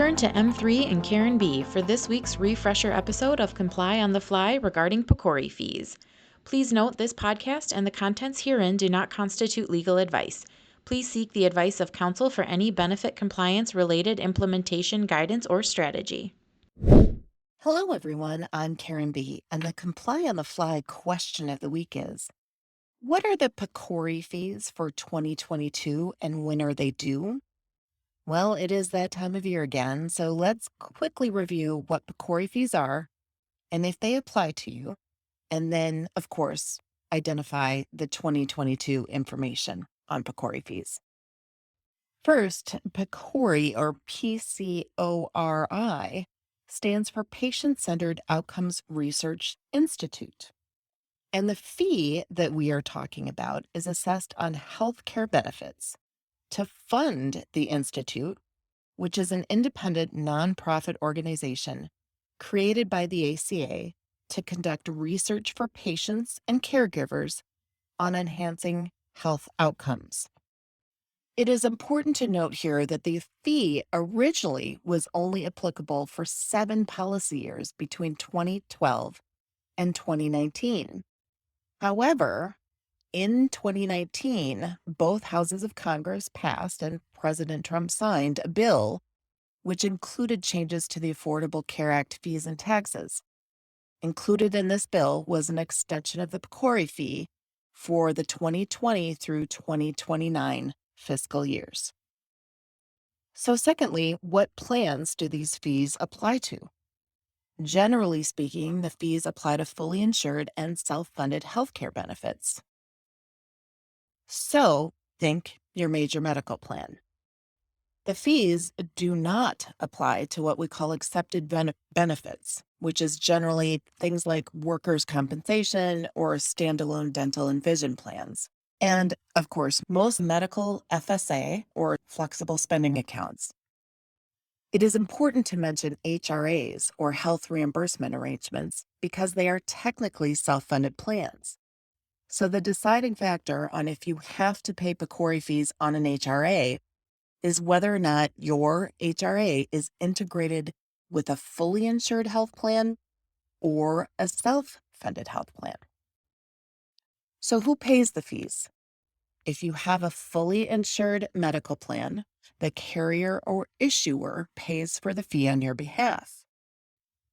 Turn to M3 and Karen B for this week's refresher episode of Comply on the Fly regarding PCORI fees. Please note this podcast and the contents herein do not constitute legal advice. Please seek the advice of counsel for any benefit compliance related implementation guidance or strategy. Hello, everyone. I'm Karen B, and the Comply on the Fly question of the week is, what are the PCORI fees for 2022 and when are they due? Well, it is that time of year again, so let's quickly review what PCORI fees are and if they apply to you, and then, of course, identify the 2022 information on PCORI fees. First, PCORI, or PCORI, stands for Patient-Centered Outcomes Research Institute. And the fee that we are talking about is assessed on healthcare benefits to fund the Institute, which is an independent nonprofit organization created by the ACA to conduct research for patients and caregivers on enhancing health outcomes. It is important to note here that the fee originally was only applicable for 7 policy years between 2012 and 2019. However, in 2019, both houses of Congress passed and President Trump signed a bill which included changes to the Affordable Care Act fees and taxes. Included in this bill was an extension of the PCORI fee for the 2020 through 2029 fiscal years. So secondly, what plans do these fees apply to? Generally speaking, the fees apply to fully insured and self-funded healthcare benefits. So think your major medical plan. The fees do not apply to what we call accepted benefits, which is generally things like workers' compensation or standalone dental and vision plans. And of course, most medical FSA or flexible spending accounts. It is important to mention HRAs or health reimbursement arrangements because they are technically self-funded plans. So the deciding factor on if you have to pay PCORI fees on an HRA is whether or not your HRA is integrated with a fully insured health plan or a self-funded health plan. So who pays the fees? If you have a fully insured medical plan, the carrier or issuer pays for the fee on your behalf.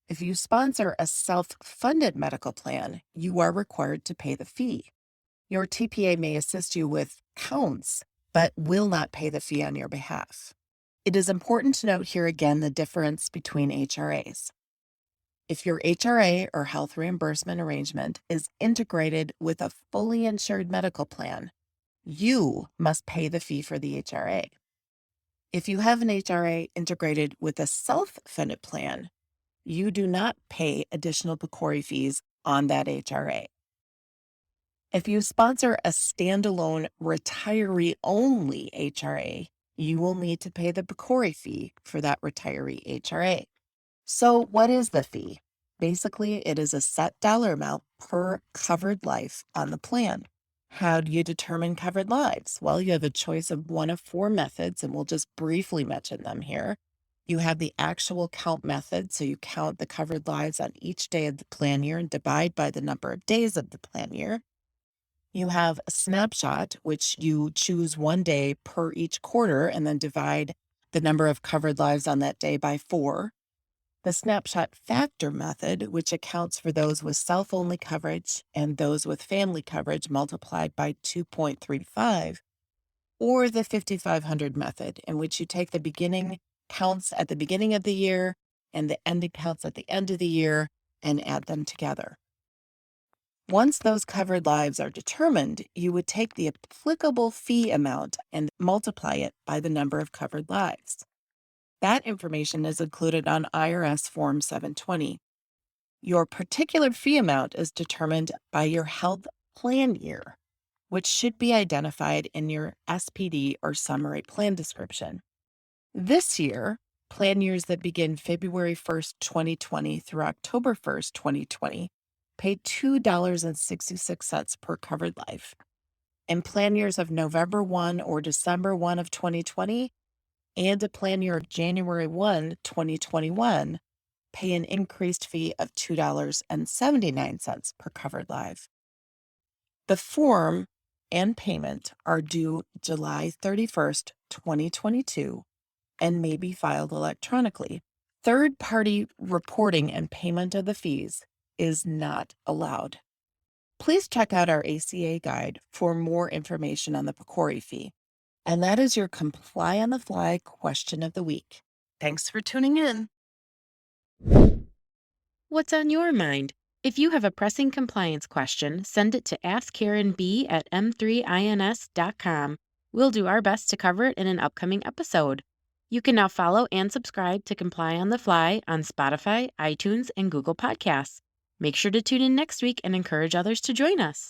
If you sponsor a self-funded medical plan, you are required to pay the fee. Your TPA may assist you with counts, but will not pay the fee on your behalf. It is important to note here again the difference between HRAs. If your HRA or health reimbursement arrangement is integrated with a fully insured medical plan, you must pay the fee for the HRA. If you have an HRA integrated with a self-funded plan, you do not pay additional PCORI fees on that HRA. If you sponsor a standalone retiree-only HRA, you will need to pay the PCORI fee for that retiree HRA. So what is the fee? Basically, it is a set dollar amount per covered life on the plan. How do you determine covered lives? Well, you have a choice of one of 4 methods, and we'll just briefly mention them here. You have the actual count method, so you count the covered lives on each day of the plan year and divide by the number of days of the plan year. You have a snapshot, which you choose one day per each quarter and then divide the number of covered lives on that day by 4. The snapshot factor method, which accounts for those with self-only coverage and those with family coverage multiplied by 2.35, or the 5500 method, in which you take the beginning counts at the beginning of the year and the ending counts at the end of the year and add them together. Once those covered lives are determined, you would take the applicable fee amount and multiply it by the number of covered lives. That information is included on IRS Form 720. Your particular fee amount is determined by your health plan year, which should be identified in your SPD or summary plan description. This year, plan years that begin February 1st, 2020 through October 1st, 2020 pay $2.66 per covered life. And plan years of November 1 or December 1 of 2020 and to plan your January 1, 2021, pay an increased fee of $2.79 per covered live. The form and payment are due July 31st, 2022, and may be filed electronically. Third-party reporting and payment of the fees is not allowed. Please check out our ACA guide for more information on the PCORI fee. And that is your Comply on the Fly question of the week. Thanks for tuning in. What's on your mind? If you have a pressing compliance question, send it to askkarenb@m3ins.com. We'll do our best to cover it in an upcoming episode. You can now follow and subscribe to Comply on the Fly on Spotify, iTunes, and Google Podcasts. Make sure to tune in next week and encourage others to join us.